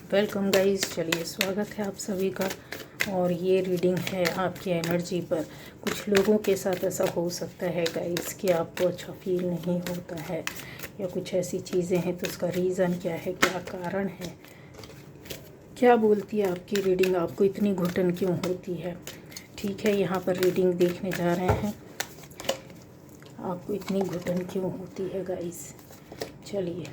Welcome guys. चलिए, स्वागत है आप सभी का। और ये रीडिंग है आपकी एनर्जी पर। कुछ लोगों के साथ ऐसा हो सकता है गाइस कि आपको अच्छा फील नहीं होता है या कुछ ऐसी चीज़ें हैं, तो उसका रीज़न क्या है, क्या कारण है, क्या बोलती है आपकी रीडिंग, आपको इतनी घुटन क्यों होती है। ठीक है, यहाँ पर रीडिंग देखने जा रहे हैं, आपको इतनी घुटन क्यों होती है गाइस। चलिए,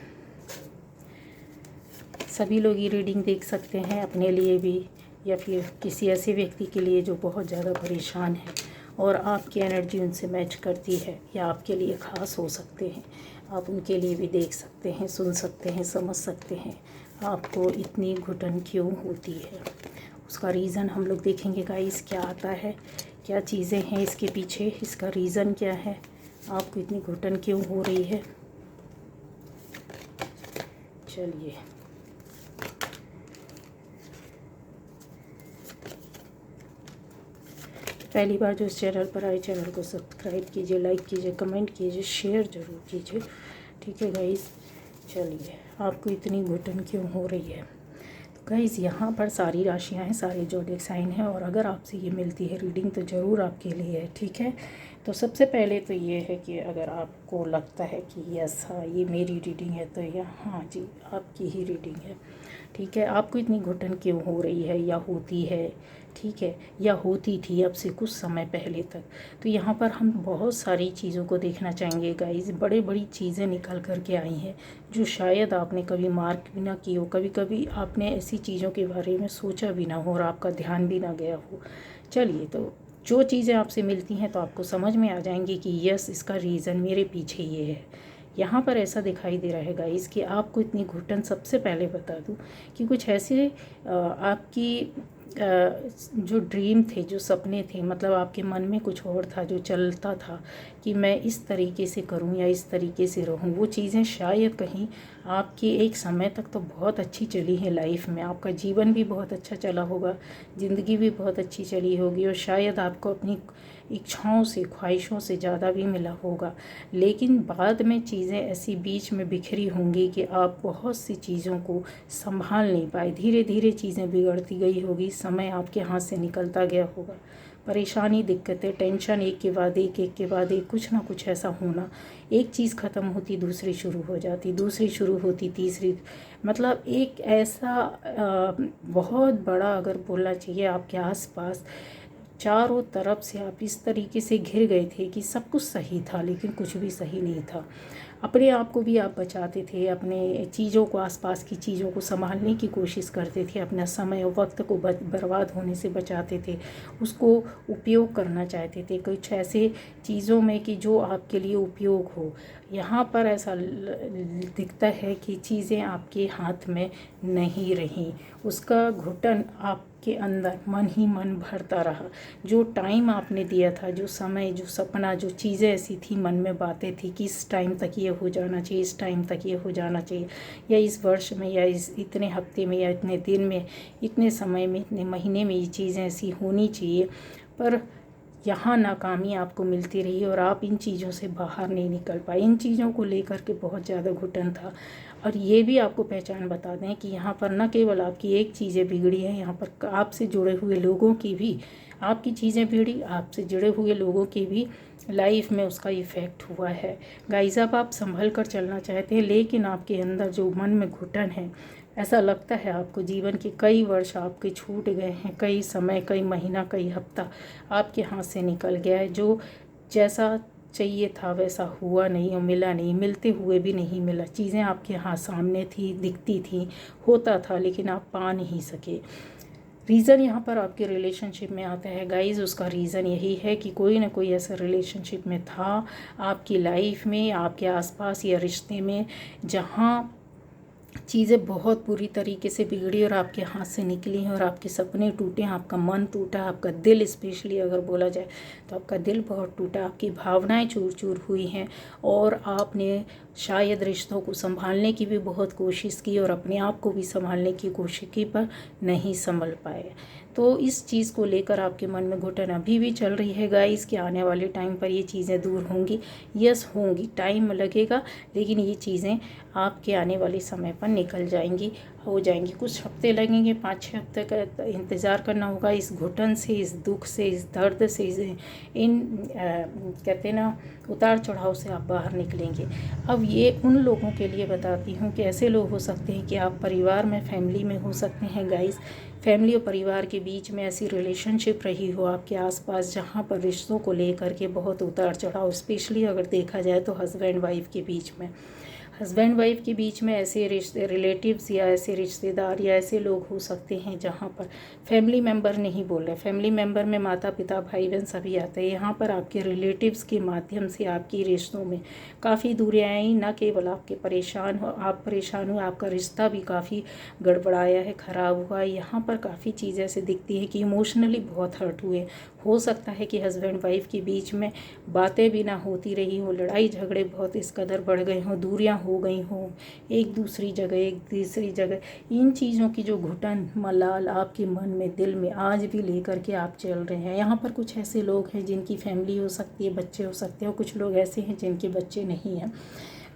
सभी लोग ये रीडिंग देख सकते हैं, अपने लिए भी या फिर किसी ऐसे व्यक्ति के लिए जो बहुत ज़्यादा परेशान है और आपकी एनर्जी उनसे मैच करती है या आपके लिए ख़ास हो सकते हैं। आप उनके लिए भी देख सकते हैं, सुन सकते हैं, समझ सकते हैं आपको इतनी घुटन क्यों होती है। उसका रीज़न हम लोग देखेंगे गाइस, क्या आता है, क्या चीज़ें हैं इसके पीछे, इसका रीज़न क्या है, आपको इतनी घुटन क्यों हो रही है। चलिए, पहली बार जो इस चैनल पर आए, चैनल को सब्सक्राइब कीजिए, लाइक कीजिए, कमेंट कीजिए, शेयर ज़रूर कीजिए। ठीक है गाइस। चलिए, आपको इतनी घुटन क्यों हो रही है। तो गाइस, यहाँ पर सारी राशियाँ हैं, सारे ज़ोडिएक साइन हैं, और अगर आपसे ये मिलती है रीडिंग तो ज़रूर आपके लिए है। ठीक है, तो सबसे पहले तो ये है कि अगर आपको लगता है कि यस हाँ ये मेरी रीडिंग है, तो यह हाँ जी आपकी ही रीडिंग है। ठीक है, आपको इतनी घुटन क्यों हो रही है या होती है, ठीक है, या होती थी अब से कुछ समय पहले तक। तो यहाँ पर हम बहुत सारी चीज़ों को देखना चाहेंगे गाइस। बड़ी बड़ी चीज़ें निकल कर के आई हैं जो शायद आपने कभी मार्क भी ना की हो, कभी कभी आपने ऐसी चीज़ों के बारे में सोचा भी ना हो और आपका ध्यान भी ना गया हो। चलिए, तो जो चीज़ें आपसे मिलती हैं तो आपको समझ में आ जाएंगी कि यस इसका रीज़न मेरे पीछे ये है। यहाँ पर ऐसा दिखाई दे रहा है गाइस कि आपको इतनी घुटन, सबसे पहले बता दूँ कि कुछ ऐसे आपकी जो ड्रीम थे, जो सपने थे, मतलब आपके मन में कुछ और था जो चलता था कि मैं इस तरीके से करूं या इस तरीके से रहूं, वो चीज़ें शायद कहीं आपकी एक समय तक तो बहुत अच्छी चली हैं लाइफ में, आपका जीवन भी बहुत अच्छा चला होगा, ज़िंदगी भी बहुत अच्छी चली होगी और शायद आपको अपनी इच्छाओं से, ख्वाहिशों से ज़्यादा भी मिला होगा। लेकिन बाद में चीज़ें ऐसी बीच में बिखरी होंगी कि आप बहुत सी चीज़ों को संभाल नहीं पाए, धीरे धीरे चीज़ें बिगड़ती गई होगी, समय आपके हाथ से निकलता गया होगा। परेशानी, दिक्कतें, टेंशन, एक के बाद एक कुछ ना कुछ ऐसा होना, एक चीज़ ख़त्म होती दूसरी शुरू हो जाती, दूसरी शुरू होती तीसरी, मतलब एक ऐसा बहुत बड़ा, अगर बोलना चाहिए, आपके आसपास चारों तरफ से आप इस तरीके से घिर गए थे कि सब कुछ सही था लेकिन कुछ भी सही नहीं था। अपने आप को भी आप बचाते थे, अपने चीज़ों को, आसपास की चीज़ों को संभालने की कोशिश करते थे, अपना समय और वक्त को बर्बाद होने से बचाते थे, उसको उपयोग करना चाहते थे कुछ ऐसे चीज़ों में कि जो आपके लिए उपयोग हो। यहाँ पर ऐसा दिखता है कि चीज़ें आपके हाथ में नहीं रहीं, उसका घुटन आपके अंदर मन ही मन भरता रहा। जो टाइम आपने दिया था, जो समय, जो सपना, जो चीज़ें ऐसी थी, मन में बातें थी कि इस टाइम तक ये हो जाना चाहिए, इस टाइम तक ये हो जाना चाहिए, या इस वर्ष में, या इस इतने हफ्ते में, या इतने दिन में, इतने समय में, इतने महीने में ये चीज़ें ऐसी होनी चाहिए, पर यहाँ नाकामी आपको मिलती रही और आप इन चीज़ों से बाहर नहीं निकल पाए। इन चीज़ों को लेकर के बहुत ज़्यादा घुटन था। और ये भी आपको पहचान बता दें कि यहाँ पर न केवल आपकी एक चीज़ें बिगड़ी हैं, यहाँ पर आपसे जुड़े हुए लोगों की भी, आपकी चीज़ें बिगड़ी, आपसे जुड़े हुए लोगों की भी लाइफ में उसका इफ़ेक्ट हुआ है। गाइस, अब आप संभल कर चलना चाहते हैं, लेकिन आपके अंदर जो मन में घुटन है, ऐसा लगता है आपको जीवन के कई वर्ष आपके छूट गए हैं, कई समय, कई महीना, कई हफ्ता आपके हाथ से निकल गया है। जो जैसा चाहिए था वैसा हुआ नहीं और मिला नहीं, मिलते हुए भी नहीं मिला। चीज़ें आपके हाथ सामने थी, दिखती थी, होता था, लेकिन आप पा नहीं सके। रीज़न यहाँ पर आपके रिलेशनशिप में आता है गाइज। उसका रीज़न यही है कि कोई ना कोई ऐसा रिलेशनशिप में था आपकी लाइफ में, आपके आसपास या रिश्ते में, जहाँ चीज़ें बहुत बुरी तरीके से बिगड़ी और आपके हाथ से निकली हैं और आपके सपने टूटे, आपका मन टूटा, आपका दिल, स्पेशली अगर बोला जाए तो आपका दिल बहुत टूटा, आपकी भावनाएं चूर चूर हुई हैं और आपने शायद रिश्तों को संभालने की भी बहुत कोशिश की और अपने आप को भी संभालने की कोशिश की, पर नहीं संभल पाए। तो इस चीज़ को लेकर आपके मन में घुटन अभी भी चल रही है गाइस कि आने वाले टाइम पर ये चीज़ें दूर होंगी। यस होंगी, टाइम लगेगा, लेकिन ये चीज़ें आपके आने वाले समय पर निकल जाएंगी, हो जाएंगी। कुछ हफ्ते लगेंगे, 5-6 हफ्ते का इंतज़ार करना होगा। इस घुटन से, इस दुख से, इस दर्द से, कहते हैं ना, उतार चढ़ाव से आप बाहर निकलेंगे। अब ये उन लोगों के लिए बताती हूँ कि ऐसे लोग हो सकते हैं कि आप परिवार में, फैमिली में हो सकते हैं गाइस, फैमिली और परिवार के बीच में ऐसी रिलेशनशिप रही हो आपके आसपास जहाँ पर रिश्तों को लेकर के बहुत उतार चढ़ाव, स्पेशली अगर देखा जाए तो हस्बैंड वाइफ के बीच में, हस्बैंड वाइफ के बीच में ऐसे रिलेटिव्स या ऐसे रिश्तेदार या ऐसे लोग हो सकते हैं जहाँ पर फैमिली मेम्बर नहीं बोल रहे, फैमिली मेम्बर में माता पिता भाई बहन सभी आते हैं, यहाँ पर आपके रिलेटिव्स के माध्यम से आपकी रिश्तों में काफ़ी दूरियाँ आई। न केवल आपके परेशान हो, आप परेशान हो, आपका रिश्ता भी काफ़ी गड़बड़ाया है, ख़राब हुआ है। यहाँ पर काफ़ी चीज़ें ऐसे दिखती हैं कि इमोशनली बहुत हर्ट हुए। हो सकता है कि हस्बैंड वाइफ के बीच में बातें भी ना होती रही हो, लड़ाई झगड़े बहुत इस कदर बढ़ गए हों, दूरियां हो गई हों, एक दूसरी जगह, एक तीसरी जगह। इन चीज़ों की जो घुटन, मलाल आपके मन में, दिल में आज भी लेकर के आप चल रहे हैं। यहाँ पर कुछ ऐसे लोग हैं जिनकी फैमिली हो सकती है, बच्चे हो सकते हैं, और कुछ लोग ऐसे हैं जिनके बच्चे नहीं हैं।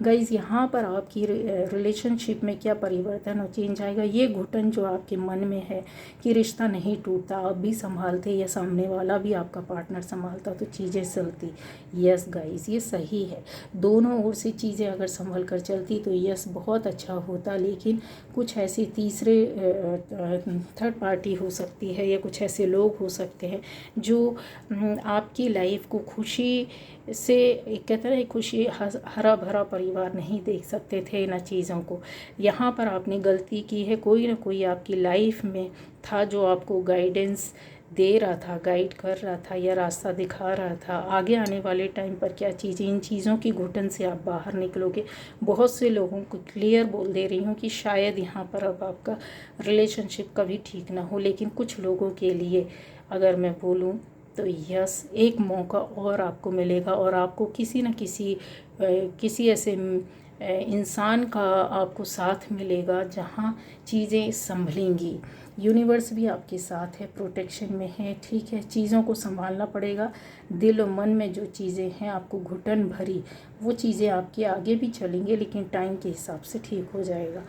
गाइज़, यहाँ पर आपकी रिलेशनशिप में क्या परिवर्तन और चेंज आएगा, ये घुटन जो आपके मन में है कि रिश्ता नहीं टूटता, आप भी संभालते या सामने वाला भी आपका पार्टनर संभालता तो चीज़ें चलती। यस गाइज़, ये सही है, दोनों ओर से चीज़ें अगर संभल कर चलती तो यस बहुत अच्छा होता। लेकिन कुछ ऐसे तीसरे थर्ड पार्टी हो सकती है या कुछ ऐसे लोग हो सकते हैं जो आपकी लाइफ को खुशी से, कहते हैं खुशी, हरा भरा परिवार नहीं देख सकते थे इन चीज़ों को। यहाँ पर आपने गलती की है, कोई ना कोई आपकी लाइफ में था जो आपको गाइडेंस दे रहा था, गाइड कर रहा था या रास्ता दिखा रहा था आगे आने वाले टाइम पर क्या चीज़ें। इन चीज़ों की घुटन से आप बाहर निकलोगे। बहुत से लोगों को क्लियर बोल दे रही हूँ कि शायद यहाँ पर अब आपका रिलेशनशिप कभी ठीक ना हो, लेकिन कुछ लोगों के लिए अगर मैं बोलूँ तो यस, एक मौका और आपको मिलेगा और आपको किसी न किसी ऐसे इंसान का आपको साथ मिलेगा जहाँ चीज़ें संभलेंगी। यूनिवर्स भी आपके साथ है, प्रोटेक्शन में है, ठीक है। चीज़ों को संभालना पड़ेगा। दिल और मन में जो चीज़ें हैं आपको घुटन भरी, वो चीज़ें आपके आगे भी चलेंगे, लेकिन टाइम के हिसाब से ठीक हो जाएगा।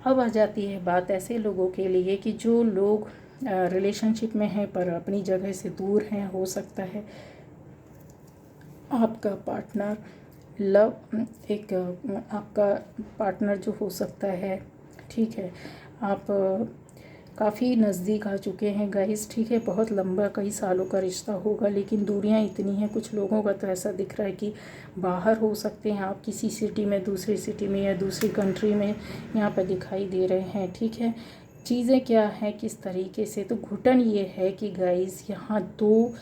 अब आ जाती है बात ऐसे लोगों के लिए कि जो लोग रिलेशनशिप में हैं पर अपनी जगह से दूर हैं। हो सकता है आपका पार्टनर आपका पार्टनर जो हो सकता है, ठीक है, आप काफ़ी नज़दीक आ चुके हैं गाइस, ठीक है, बहुत लंबा कई सालों का रिश्ता होगा, लेकिन दूरियां इतनी हैं। कुछ लोगों का तो ऐसा दिख रहा है कि बाहर हो सकते हैं आप, किसी सिटी में, दूसरी सिटी में या दूसरी कंट्री में यहाँ पर दिखाई दे रहे हैं, ठीक है। चीज़ें क्या हैं, किस तरीके से, तो घुटन ये है कि गाइस यहाँ दो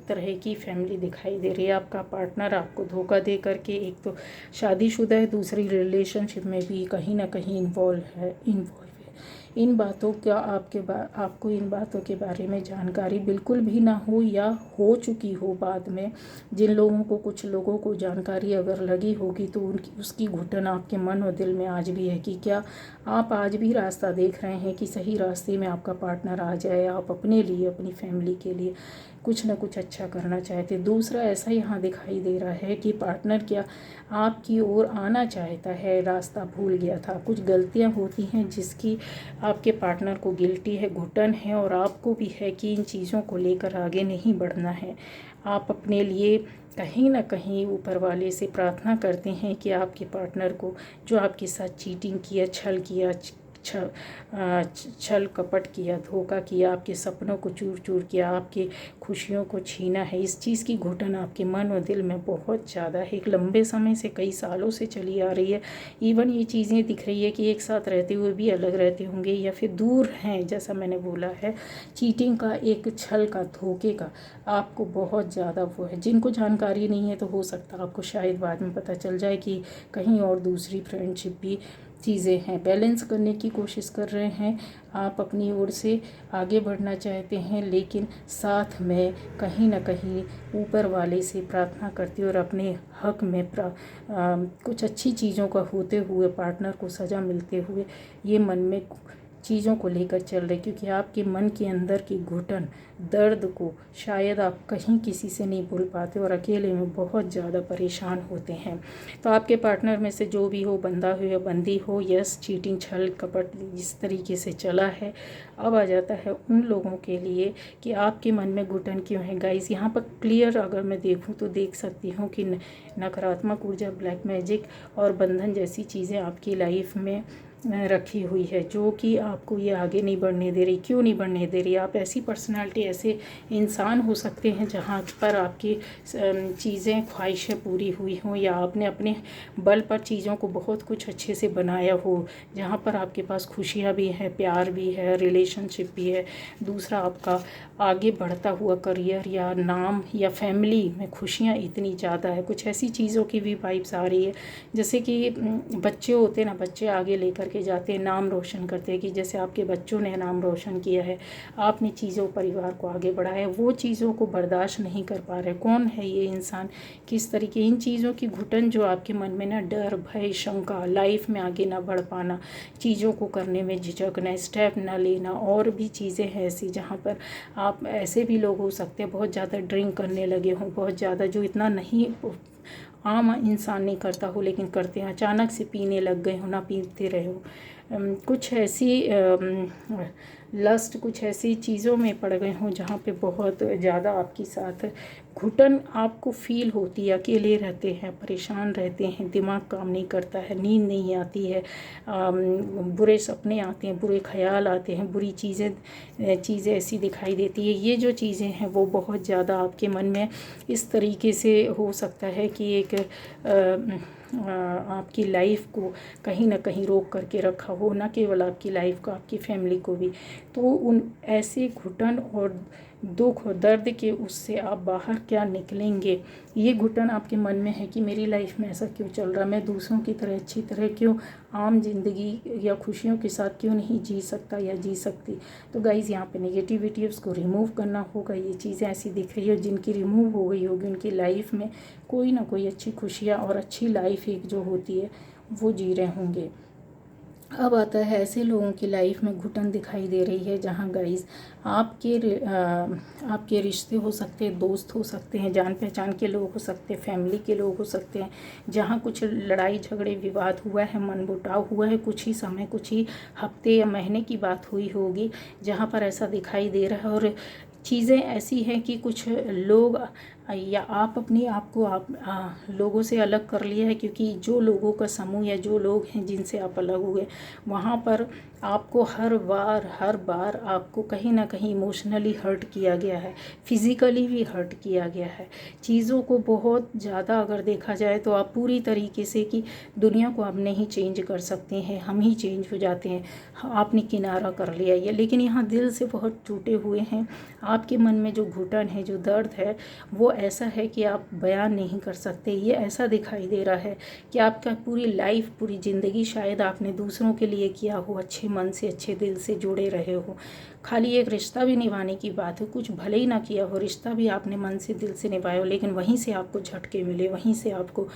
तरह की फैमिली दिखाई दे रही है। आपका पार्टनर आपको धोखा दे करके, एक तो शादीशुदा है, दूसरी रिलेशनशिप में भी कहीं ना कहीं इन्वॉल्व है। इन बातों का आपको इन बातों के बारे में जानकारी बिल्कुल भी ना हो या हो चुकी हो बाद में, जिन लोगों को, कुछ लोगों को जानकारी अगर लगी होगी तो उसकी घुटन आपके मन और दिल में आज भी है कि क्या आप आज भी रास्ता देख रहे हैं कि सही रास्ते में आपका पार्टनर आ जाए, आप अपने लिए, अपनी फैमिली के लिए कुछ ना कुछ अच्छा करना चाहते। दूसरा ऐसा यहाँ दिखाई दे रहा है कि पार्टनर क्या आपकी ओर आना चाहता है, रास्ता भूल गया था। कुछ गलतियाँ होती हैं जिसकी आपके पार्टनर को गिल्टी है, घुटन है, और आपको भी है कि इन चीज़ों को लेकर आगे नहीं बढ़ना है। आप अपने लिए कहीं ना कहीं ऊपर वाले से प्रार्थना करते हैं कि आपके पार्टनर को, जो आपके साथ चीटिंग किया, छल किया, छल कपट किया, धोखा किया, आपके सपनों को चूर चूर किया, आपकी खुशियों को छीना है, इस चीज़ की घुटन आपके मन और दिल में बहुत ज़्यादा है। एक लंबे समय से, कई सालों से चली आ रही है। इवन ये चीज़ें दिख रही है कि एक साथ रहते हुए भी अलग रहते होंगे या फिर दूर हैं, जैसा मैंने बोला है। चीटिंग का, एक छल का, धोखे का आपको बहुत ज़्यादा वो है। जिनको जानकारी नहीं है तो हो सकता है आपको शायद बाद में पता चल जाए कि कहीं और दूसरी फ्रेंडशिप भी चीज़ें हैं, बैलेंस करने की कोशिश कर रहे हैं। आप अपनी ओर से आगे बढ़ना चाहते हैं, लेकिन साथ में कहीं ना कहीं ऊपर वाले से प्रार्थना करते हो और अपने हक में कुछ अच्छी चीज़ों का होते हुए, पार्टनर को सज़ा मिलते हुए ये मन में चीज़ों को लेकर चल रहे, क्योंकि आपके मन के अंदर की घुटन, दर्द को शायद आप कहीं किसी से नहीं बोल पाते और अकेले में बहुत ज़्यादा परेशान होते हैं। तो आपके पार्टनर में से जो भी हो, बंदा हो या बंदी हो, यस, चीटिंग, छल कपट जिस तरीके से चला है, अब आ जाता है उन लोगों के लिए कि आपके मन में घुटन क्यों है। गाइस, यहाँ पर क्लियर अगर मैं देखूँ तो देख सकती हूँ कि नकारात्मक ऊर्जा, ब्लैक मैजिक और बंधन जैसी चीज़ें आपकी लाइफ में रखी हुई है, जो कि आपको ये आगे नहीं बढ़ने दे रही। क्यों नहीं बढ़ने दे रही? आप ऐसी पर्सनालिटी, ऐसे इंसान हो सकते हैं जहाँ पर आपकी चीज़ें, ख्वाहिशें पूरी हुई हों, या आपने अपने बल पर चीज़ों को बहुत कुछ अच्छे से बनाया हो, जहाँ पर आपके पास खुशियाँ भी हैं, प्यार भी है, रिलेशनशिप भी है। दूसरा, आपका आगे बढ़ता हुआ करियर या नाम या फैमिली में खुशियाँ इतनी ज़्यादा है। कुछ ऐसी चीज़ों की भी वाइब्स आ रही है, जैसे कि बच्चे होते हैं ना, बच्चे आगे लेकर के जाते हैं, नाम रोशन करते हैं, कि जैसे आपके बच्चों ने नाम रोशन किया है, आपने चीज़ों, परिवार को आगे बढ़ाया, वो चीज़ों को बर्दाश्त नहीं कर पा रहे। कौन है ये इंसान, किस तरीके, इन चीज़ों की घुटन जो आपके मन में ना, डर, भय, शंका, लाइफ में आगे ना बढ़ पाना, चीज़ों को करने में झिझकना, स्टेप ना लेना, और भी चीज़ें हैं ऐसी जहाँ पर आप, ऐसे भी लोग हो सकते हैं बहुत ज़्यादा ड्रिंक करने लगे हों, बहुत ज़्यादा, जो इतना नहीं आम इंसान नहीं करता हो लेकिन करते हैं, अचानक से पीने लग गए हो, ना पीते रहे हो, कुछ ऐसी लस्ट, कुछ ऐसी चीज़ों में पड़ गए हों जहाँ पे बहुत ज़्यादा आपके साथ घुटन आपको फील होती है, अकेले रहते हैं, परेशान रहते हैं, दिमाग काम नहीं करता है, नींद नहीं आती है, बुरे सपने आते हैं, बुरे ख्याल आते हैं, बुरी चीज़ें ऐसी दिखाई देती है। ये जो चीज़ें हैं वो बहुत ज़्यादा आपके मन में इस तरीके से हो सकता है कि एक आपकी लाइफ को कहीं ना कहीं रोक करके रखा हो, ना केवल आपकी लाइफ को, आपकी फैमिली को भी। तो उन ऐसे घुटन और दुख और दर्द के उससे आप बाहर क्या निकलेंगे, ये घुटन आपके मन में है कि मेरी लाइफ में ऐसा क्यों चल रहा, मैं दूसरों की तरह अच्छी तरह क्यों आम जिंदगी या खुशियों के साथ क्यों नहीं जी सकता या जी सकती। तो गाइज़, यहाँ पे नेगेटिविटी उसको रिमूव करना होगा। ये चीज़ें ऐसी दिख रही है, जिनकी रिमूव हो गई होगी उनकी लाइफ में कोई ना कोई अच्छी खुशियाँ और अच्छी लाइफ एक जो होती है वो जी रहे होंगे। अब आता है ऐसे लोगों की लाइफ में घुटन दिखाई दे रही है जहाँ गाइस आपके रिश्ते हो सकते हैं, दोस्त हो सकते हैं, जान पहचान के लोग हो सकते हैं, फैमिली के लोग हो सकते हैं, जहाँ कुछ लड़ाई झगड़े विवाद हुआ है, मनमुटाव हुआ है, कुछ ही समय, कुछ ही हफ्ते या महीने की बात हुई होगी, जहाँ पर ऐसा दिखाई दे रहा है। और चीज़ें ऐसी हैं कि कुछ लोग या आप अपने आप को लोगों से अलग कर लिया है, क्योंकि जो लोगों का समूह या जो लोग हैं जिनसे आप अलग हुए, वहाँ पर आपको हर बार आपको कहीं ना कहीं इमोशनली हर्ट किया गया है, फिज़िकली भी हर्ट किया गया है। चीज़ों को बहुत ज़्यादा अगर देखा जाए तो आप पूरी तरीके से कि दुनिया को आप नहीं चेंज कर सकते हैं, हम ही चेंज हो जाते हैं, आपने किनारा कर लिया ये, लेकिन यहाँ दिल से बहुत टूटे हुए हैं। आपके मन में जो घुटन है, जो दर्द है, वो ऐसा है कि आप बयान नहीं कर सकते। ये ऐसा दिखाई दे रहा है कि आपका पूरी लाइफ, पूरी ज़िंदगी शायद आपने दूसरों के लिए किया हो, अच्छे मन से, अच्छे दिल से जुड़े रहे हो, खाली एक रिश्ता भी निभाने की बात है, कुछ भले ही ना किया हो, रिश्ता भी आपने मन से, दिल से निभाया हो, लेकिन वहीं से आपको झटके मिले, वहीं से आपको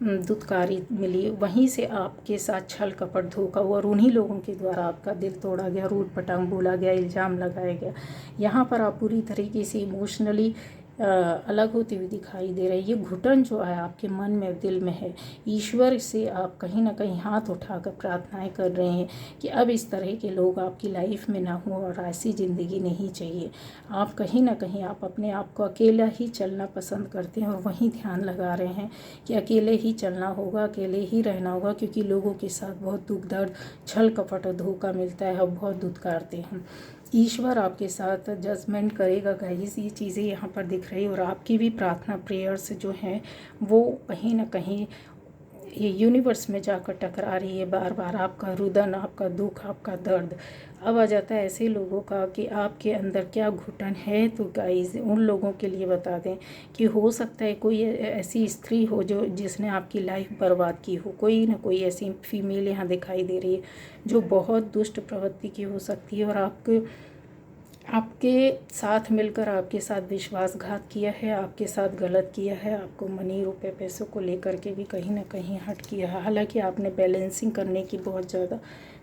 दुत्कारी मिली, वहीं से आपके साथ छल कपट, धोखा हुआ और उन्हीं लोगों के द्वारा आपका दिल तोड़ा गया, रूट पटांग बोला गया, इल्ज़ाम लगाया गया। यहाँ पर आप पूरी तरीके से इमोशनली अलग होती हुई दिखाई दे रही है। ये घुटन जो है आपके मन में, दिल में है, ईश्वर से आप कहीं ना कहीं हाथ उठाकर प्रार्थनाएं कर रहे हैं कि अब इस तरह के लोग आपकी लाइफ में ना हो और ऐसी ज़िंदगी नहीं चाहिए। आप कहीं ना कहीं आप अपने आप को अकेला ही चलना पसंद करते हैं और वहीं ध्यान लगा रहे हैं कि अकेले ही चलना होगा, अकेले ही रहना होगा, क्योंकि लोगों के साथ बहुत दुख दर्द, छल कपट और धोखा मिलता है और बहुत दुत्कारते हैं। ईश्वर आपके साथ जजमेंट करेगा गाइस, ये चीज़ें यहाँ पर दिख रही है। और आपकी भी प्रार्थना, प्रेयर्स जो हैं वो कहीं ना कहीं ये यूनिवर्स में जाकर टकरा रही है बार बार। आपका रुदन, आपका दुख, आपका दर्द अब आ जाता है ऐसे लोगों का कि आपके अंदर क्या घुटन है। तो गाइस उन लोगों के लिए बता दें कि हो सकता है कोई ऐसी स्त्री हो जो जिसने आपकी लाइफ बर्बाद की हो। कोई ना कोई ऐसी फीमेल यहाँ दिखाई दे रही है जो बहुत दुष्ट प्रवृत्ति की हो सकती है और आपके साथ मिलकर आपके साथ विश्वासघात किया है, आपके साथ गलत किया है, आपको मनी, रुपए, पैसों को लेकर के भी कहीं ना कहीं हट किया है। हालांकि आपने बैलेंसिंग करने की बहुत ज़्यादा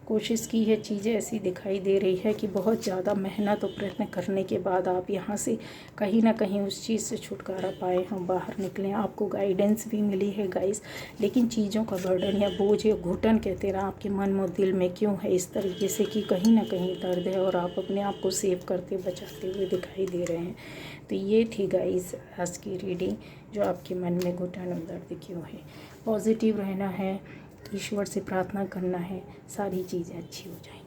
कोशिश की है। चीज़ें ऐसी दिखाई दे रही है कि बहुत ज़्यादा मेहनत और प्रयत्न करने के बाद आप यहाँ से कहीं ना कहीं उस चीज़ से छुटकारा पाए, हम बाहर निकले। आपको गाइडेंस भी मिली है गाइस, लेकिन चीज़ों का बर्डन या बोझ या घुटन कहते रहा आपके मन और दिल में क्यों है इस तरीके से कि कहीं ना कहीं दर्द है और आप अपने आप को सेव करते बचाते हुए दिखाई दे रहे हैं। तो ये थी गाइस आज की रीडिंग, जो आपके मन में घुटन और दर्द क्यों है। पॉजिटिव रहना है, ईश्वर से प्रार्थना करना है, सारी चीज़ें अच्छी हो जाएंगी।